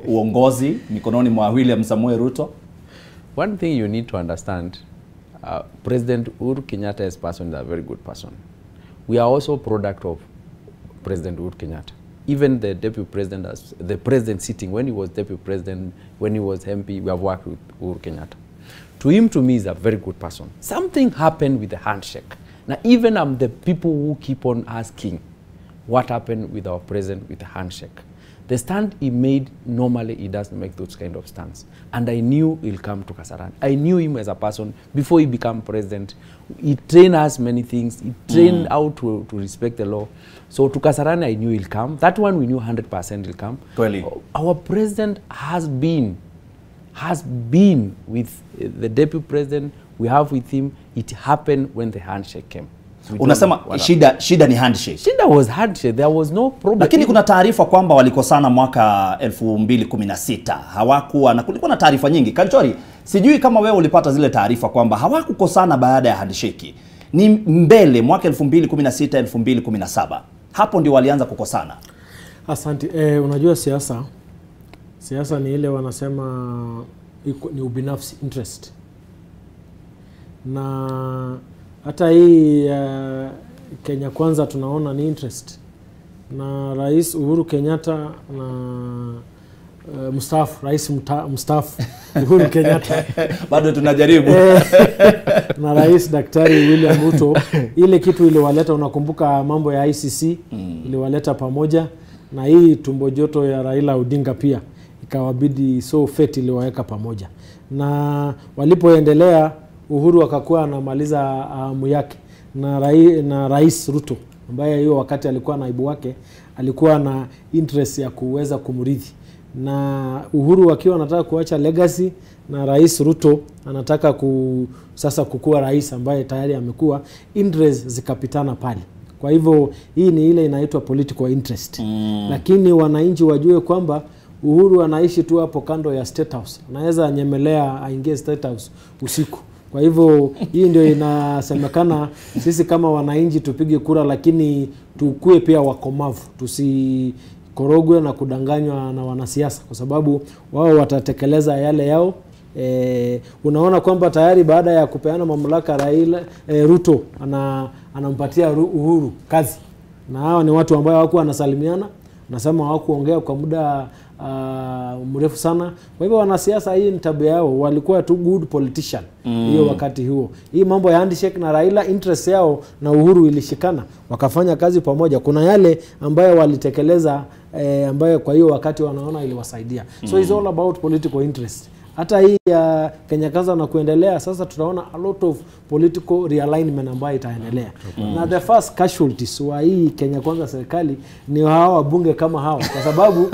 uongozi mikononi mwa William Samoei Ruto? One thing you need to understand, President Uhuru Kenyatta as person is a very good person. We are also a product of President Uhuru Kenyatta. Even the deputy president, the president sitting, when he was deputy president, when he was MP, we have worked with Uhuru Kenyatta. To him, to me, is a very good person. Something happened with the handshake. Now, even the people who keep on asking what happened with our president with the handshake. The stand he made, normally he doesn't make those kind of stands. And I knew he'll come to Kasarani. I knew him as a person before he became president. He trained us many things. He trained how to respect the law. So to Kasarani, I knew he'll come. That one we knew 100% he'll come. Really? Our president has been with the deputy president. We have with him. It happened when the handshake came. Unasema shida ni handshake. Shida was handshake. There was no problem. Lakini kuna taarifa kwamba walikosana mwaka 2016. Hawakuwa na kulikuwa na taarifa nyingi. Kanchori, sijui kama wewe ulipata zile taarifa kwamba hawakukosana baada ya handshake. Ni mbele mwaka 2016 2017. Hapo ndio walianza kukosana. Asante. Unajua siasa ni ile wanasema ni ubinafsi, interest. Na hata hii Kenya Kwanza tunaona ni interest. Na Rais Uhuru Kenyatta na Rais mstaafu Uhuru Kenyatta bado tunajaribu na Rais Daktari William Ruto, ile kitu iliwaleta, unakumbuka mambo ya ICC iliwaleta pamoja, na hii tumbo joto ya Raila Odinga pia ikawabidi feti iliwaweka pamoja. Na walipoendelea, Uhuru akakuwa anamaliza awamu yake na Rais Ruto, ambaye hiyo wakati alikuwa naibu wake, alikuwa na interest ya kuweza kumrithi. Na Uhuru akiwa anataka kuacha legacy, na Rais Ruto anataka sasa kukua rais ambaye tayari amekuwa, interest zikapitana pale. Kwa hivyo hii ni ile inaitwa political interest. Lakini wananchi wajue kwamba Uhuru anaishi tu hapo kando ya State House. Anaweza nyemelea aingie State House usiku. Kwa hivyo hii ndio inasemekana sisi kama wananchi tupige kura, lakini tukue pia wakomavu. Tusikorogwe na kudanganywa na wanasiasa, kwa sababu wao watatekeleza yale yao. Unaona kwamba tayari baada ya kupeana mamlaka Ruto anampatia Uhuru kazi. Na hawa ni watu ambao hawakuwa wanasalimiana, nasema hawakuongea kwa muda mrefu sana. Kwa hivyo wanasiasa, hii ni tabia yao, walikuwa too good politician hiyo wakati huo. Hii mambo ya handshake na Raila, interest yao na Uhuru ilishikana, wakafanya kazi pamoja. Kuna yale ambayo walitekeleza ambayo kwa hiyo wakati wanaona iliwasaidia. So it's all about political interest. Hata hii ya Kenya Kwanza na kuendelea, sasa tunaona a lot of political realignment ambayo itaendelea. Na the first casualties wa hii Kenya Kwanza serikali ni hawa wabunge kama hawa, kwa sababu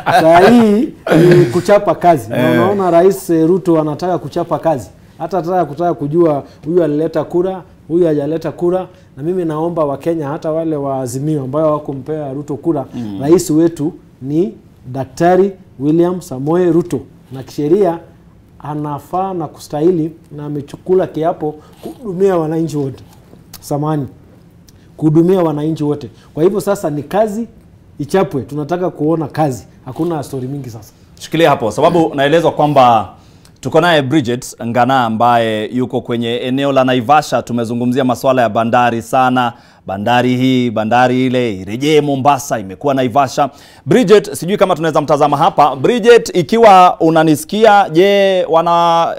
saa hii ni kuchapa kazi. Na unaona Rais Ruto anataka kuchapa kazi. Hata kutaka kujua huyu alileta kura, huyu hajaleta kura. Na mimi naomba Wakenya, hata wale wa Azimio ambao hawakumpea Ruto kura, rais wetu ni Daktari William Samoei Ruto. Na kisheria anafaa na kustahili na amechukula kiapo kuhudumia wananchi wote. Kuhudumia wananchi wote. Kwa hivyo sasa ni kazi ichapwe. Tunataka kuona kazi. Hakuna story mingi sasa. Shikilia hapo, sababu naelezwa kwamba tuko naye Bridget Ngana ambaye yuko kwenye eneo la Naivasha. Tumezungumzia masuala ya bandari sana. Bandari hii, bandari ile, irejee Mombasa, imekuwa Naivasha. Bridget, sijui kama tunaweza mtazama hapa. Bridget, ikiwa unanisikia, je,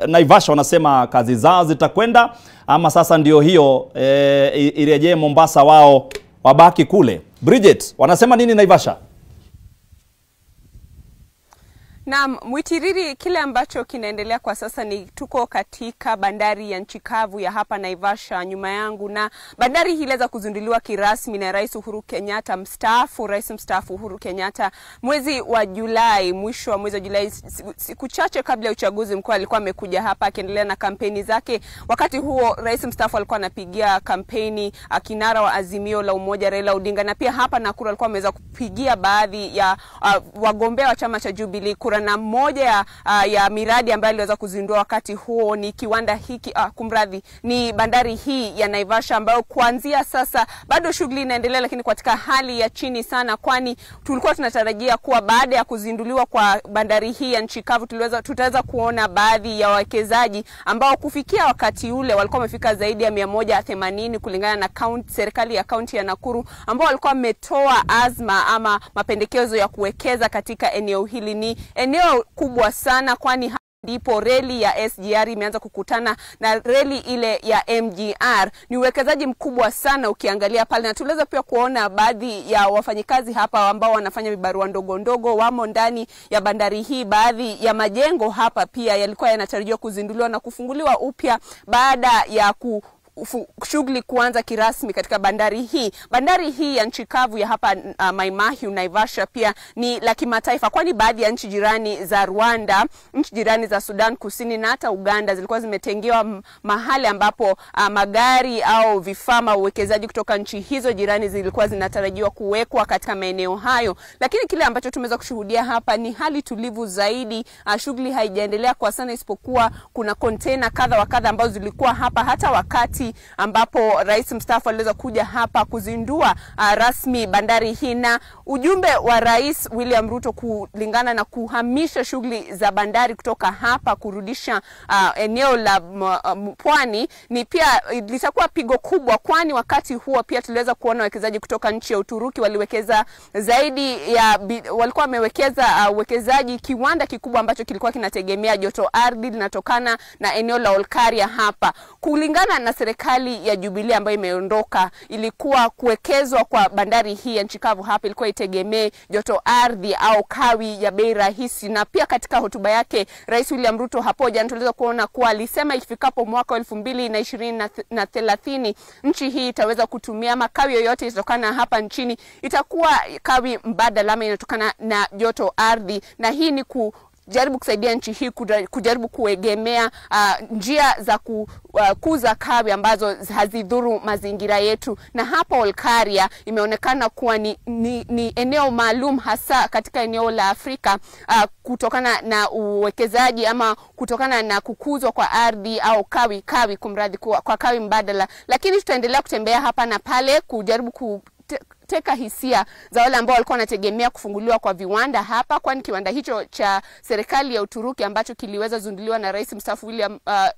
Naivasha wanasema kazi zao zitakwenda, ama sasa ndio hiyo irejee Mombasa, wao wabaki kule? Bridget, wanasema nini Naivasha? Naam, Mwitiriri, kile ambacho kinaendelea kwa sasa ni tuko katika bandari ya nchi kavu ya hapa Naivasha nyuma yangu, na bandari hii iliweza kuzinduliwa kirasmi na Rais Uhuru Kenyatta Rais mstaafu Uhuru Kenyatta mwezi wa Julai, mwisho wa mwezi wa Julai, siku chache kabla ya uchaguzi mkuu. Alikuwa amekuja hapa akiendelea na kampeni zake. Wakati huo Rais mstaafu alikuwa anapigia kampeni kinara wa Azimio la Umoja Raila Odinga, na pia hapa Nakuru alikuwa ameweza kupigia baadhi ya wagombea wa chama cha Jubilee kura Dandora, na moja ya miradi ambayo aliweza kuzindua wakati huo ni kiwanda hiki ni bandari hii ya Naivasha, ambayo kuanzia sasa bado shughuli inaendelea, lakini katika hali ya chini sana, kwani tulikuwa tunatarajia kuwa baada ya kuzinduliwa kwa bandari hii ya nchi kavu tutaweza kuona baadhi ya wawekezaji ambao kufikia wakati ule walikuwa wamefika zaidi ya 180 kulingana na serikali ya kaunti ya Nakuru, ambao walikuwa wametoa azma ama mapendekezo ya kuwekeza katika eneo hili. Ni eneo kubwa sana, kwani ndipo reli ya SGR imeanza kukutana na reli ile ya MGR. Ni uwekezaji mkubwa sana ukiangalia pale, na tuliweza pia kuona baadhi ya wafanyikazi hapa ambao wanafanya vibarua ndogo ndogo wamo ndani ya bandari hii. Baadhi ya majengo hapa pia yalikuwa yanatarajiwa kuzinduliwa na kufunguliwa upya baada ya shughuli kuanza kirasmi katika bandari hii. Bandari hii ya nchi kavu ya hapa Mai Mahiu Naivasha pia ni la kimataifa, kwani baadhi ya nchi jirani za Rwanda, nchi jirani za Sudan Kusini na hata Uganda zilikuwa zimetengewa mahali ambapo magari au vifaa uwekezaji kutoka nchi hizo jirani zilikuwa zinatarajiwa kuwekwa katika maeneo hayo. Lakini kile ambacho tumeweza kushuhudia hapa ni hali tulivu zaidi. Shughuli haijaendelea kwa sana, isipokuwa kuna container kadha wa kadha ambazo zilikuwa hapa hata wakati ambapo rais mstaafu aliweza kuja hapa kuzindua rasmi bandari hii. Na ujumbe wa Rais William Ruto kulingana na kuhamisha shughuli za bandari kutoka hapa kurudisha eneo la pwani ni pia litakuwa pigo kubwa, kwani wakati huo pia tuliweza kuona wawekezaji kutoka nchi ya Uturuki waliwekeza walikuwa wamewekeza uwekezaji kiwanda kikubwa ambacho kilikuwa kinategemea joto ardhi linatokana na eneo la Olkaria hapa. Kulingana na serikali ya Jubilee ambayo imeondoka, ilikuwa kuwekezwa kwa bandari hii ya nchi kavu hapa ilikuwa itegemee joto ardhi au kawi ya bei rahisi. Na pia katika hotuba yake Rais William Ruto hapo jana tuliweza kuona kuwa alisema ifikapo mwaka 2030 nchi hii itaweza kutumia makawi yoyote itokana hapa nchini itakuwa kawi mbadala ama inatokana na joto ardhi, na hii ni jaribu kusaidia nchi hii kujaribu kuegemea njia za kukuza kawi ambazo hazidhuru mazingira yetu. Na hapa Olkaria imeonekana kuwa ni eneo maalum hasa katika eneo la Afrika kutokana na uwekezaji ama kutokana na kukuzwa kwa ardhi au kawi kwa kawi mbadala. Lakini tutaendelea kutembea hapa na pale kujaribu teka hisia za wale ambao walikuwa wanategemea kufunguliwa kwa viwanda hapa, kwani kiwanda hicho cha serikali ya Uturuki ambacho kiliweza zunduliwa na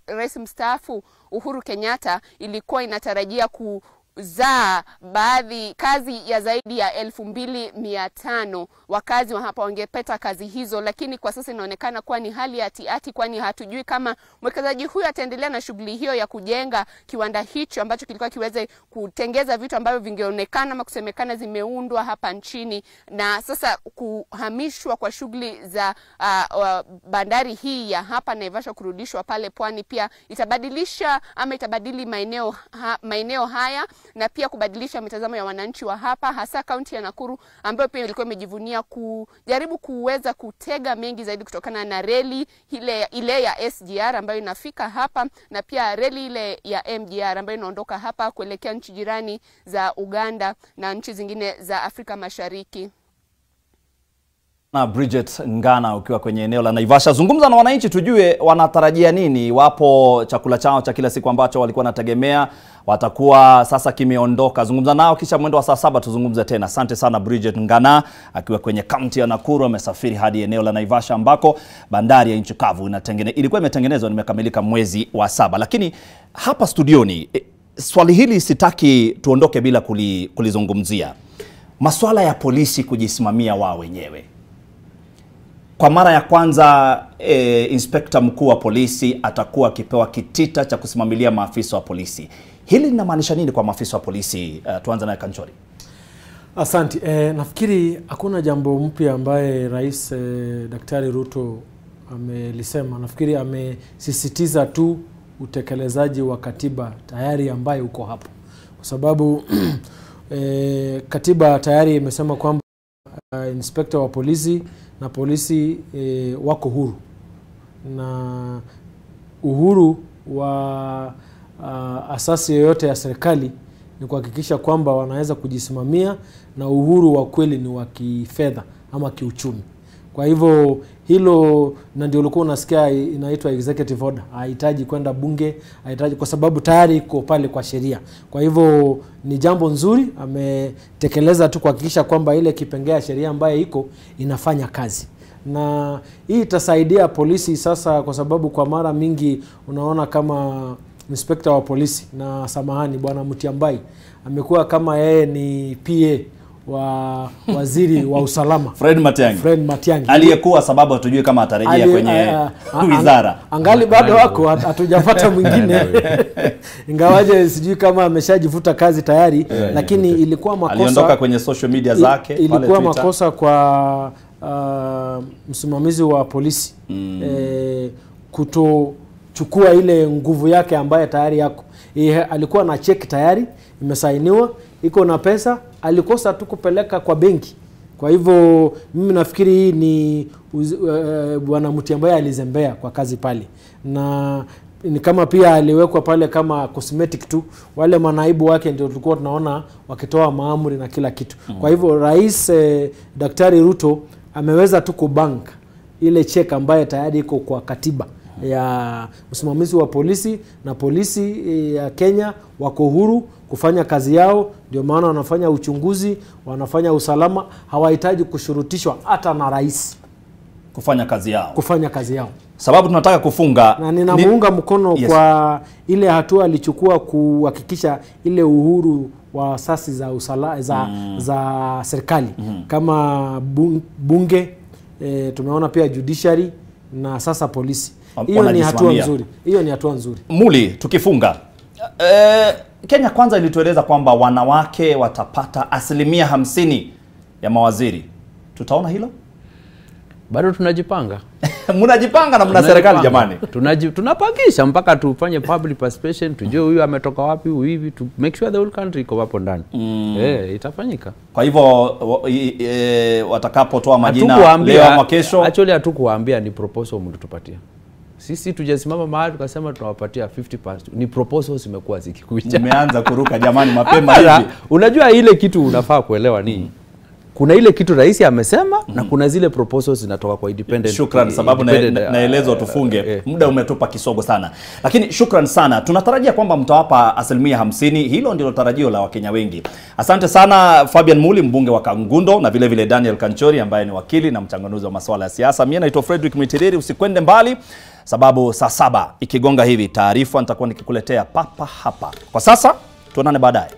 Rais mstaafu Uhuru Kenyatta ilikuwa inatarajia kuzaa kazi ya zaidi ya 2500 wakazi wa hapa wangepata kazi hizo. Lakini kwa sasa inaonekana kuwa ni hali ya ati, kwani hatujui kama mwekezaji huyu ataendelea na shughuli hiyo ya kujenga kiwanda hicho ambacho kilikuwa kiweze kutengeza vitu ambavyo vingeonekana ama kusemekana zimeundwa hapa nchini. Na sasa kuhamishwa kwa shughuli za bandari hii ya hapa Naivasha kurudishwa pale pwani pia itabadili maeneo haya na pia kubadilisha mitazamo ya wananchi wa hapa, hasa kaunti ya Nakuru ambayo pia ilikuwa imejivunia kujaribu kuweza kutega mengi zaidi kutokana na reli ile ya SGR ambayo inafika hapa na pia reli ile ya MGR ambayo inaondoka hapa kuelekea nchi jirani za Uganda na nchi zingine za Afrika Mashariki. Na Bridget Ngana, ukiwa kwenye eneo la Naivasha, zungumza na wananchi tujue wanatarajia nini. Wapo chakula chao cha kila siku ambacho walikuwa wanategemea watakuwa sasa kimeondoka. Zungumza nao kisha mwendo wa saa 7 tuzungumze tena. Asante sana Bridget Ngana akiwa kwenye kaunti ya Nakuru, amesafiri hadi eneo la Naivasha ambako bandari ya nchi kavu ilikuwa imetengenezwa imekamilika mwezi wa 7. Lakini hapa studioni swali hili sitaki tuondoke bila kulizungumzia. Masuala ya polisi kujisimamia wao wenyewe. Kwa mara ya kwanza inspekta mkuu wa polisi atakuwa akipewa kitita cha kusimamilia maafisa wa polisi. Hili linamaanisha nini kwa maafisa wa polisi? Tuanze na Kanchori. Asante. Nafikiri hakuna jambo mpya ambaye Rais Daktari Ruto amelisema. Nafikiri amesisitiza tu utekelezaji wa katiba tayari ambaye uko hapo. Kwa sababu katiba tayari imesema kwamba inspekta wa polisi na polisi wako huru, na uhuru wa asasi yoyote ya serikali ni kuhakikisha kwamba wanaweza kujisimamia, na uhuru wa kweli ni wa kifedha ama kiuchumi. Kwa hivyo hilo na ndio ulikuwa unasikia inaitwa executive order. Hahitaji kwenda bunge, hahitaji kwa sababu tayari iko pale kwa sheria. Kwa hivyo ni jambo nzuri, ametekeleza tu kuhakikisha kwamba ile kipengea sheria ambayo iko inafanya kazi. Na hii itasaidia polisi sasa, kwa sababu kwa mara mingi unaona kama inspector wa polisi na samahani bwana Mutiambai amekuwa kama yeye ni PA wa waziri wa usalama Fred Matiang'i aliyekuwa sababu hatujui kama atarejea kwenye wizara. Angali bado wako hatujapata mwingine ingawaje sijui kama ameshajivuta kazi tayari, lakini ilikuwa makosa, aliondoka kwenye social media zake pale Twitter. Ilikuwa makosa kwa msimamizi wa polisi kutochukua ile nguvu yake ambaye tayari yako. Alikuwa na check tayari imesainiwa, iko na pesa, alikosa tu kupeleka kwa benki. Kwa hivyo mimi nafikiri hii ni bwana Mutiambai alizembea kwa kazi pale, na ni kama pia aliwekwa pale kama cosmetic tu, wale manaibu wake ndio tulikuwa tunaona wakitoa maamuri na kila kitu. Kwa hivyo Rais Daktari Ruto ameweza tu kubank ile check ambaye tayari iko kwa katiba ya msimamizi wa polisi, na polisi ya Kenya wako huru kufanya kazi yao. Ndio maana wanafanya uchunguzi, wanafanya usalama, hawahitaji kushurutishwa hata na rais kufanya kazi yao. Sababu tunataka kufunga, na ninamuunga mkono kwa ile hatua alichukua kuhakikisha ile uhuru wa asasi za za serikali kama bunge, tumeona pia judiciary na sasa polisi. Hiyo ni hatua nzuri. Muli, tukifunga, Kenya Kwanza ilitueleza kwamba wanawake watapata 50% ya mawaziri. Tutaona hilo? Bado tunajipanga. Mnajipanga na mna serikali jamani. Tunapangisha mpaka tufanye public participation, tujue huyu ametoka wapi, huyu hivi, to make sure the whole country iko hapo ndani. Itafanyika. Kwa hivyo watakapotoa majina leo ama kesho, actually hatukuwaambia, ni proposal mlitupatia. Sisi tujasimama mahali tukasema tunawapatia 50%. Ni proposals zimekuwa zikikuja. Umeanza kuruka jamani mapema hivi. Unajua ile kitu unafaa kuelewa ni kuna ile kitu rais amesema na kuna zile proposals zinatoka kwa independent. Shukran, sababu naelezo tufunge. Muda umetupa kisogo sana. Lakini shukran sana. Tunatarajia kwamba mtawapa 50%. Hilo ndilo tarajio la Wakenya wengi. Asante sana Fabian Muli, mbunge wa Kangundo, na vile vile Daniel Kanchori ambaye ni wakili na mchanganuzi wa masuala ya siasa. Mimi naitwa Frederick Mitiriri. Usikwende mbali, sababu saa 7 ikigonga hivi taarifa nitakuwa nikikuletea papa hapa. Kwa sasa tuonane baadaye.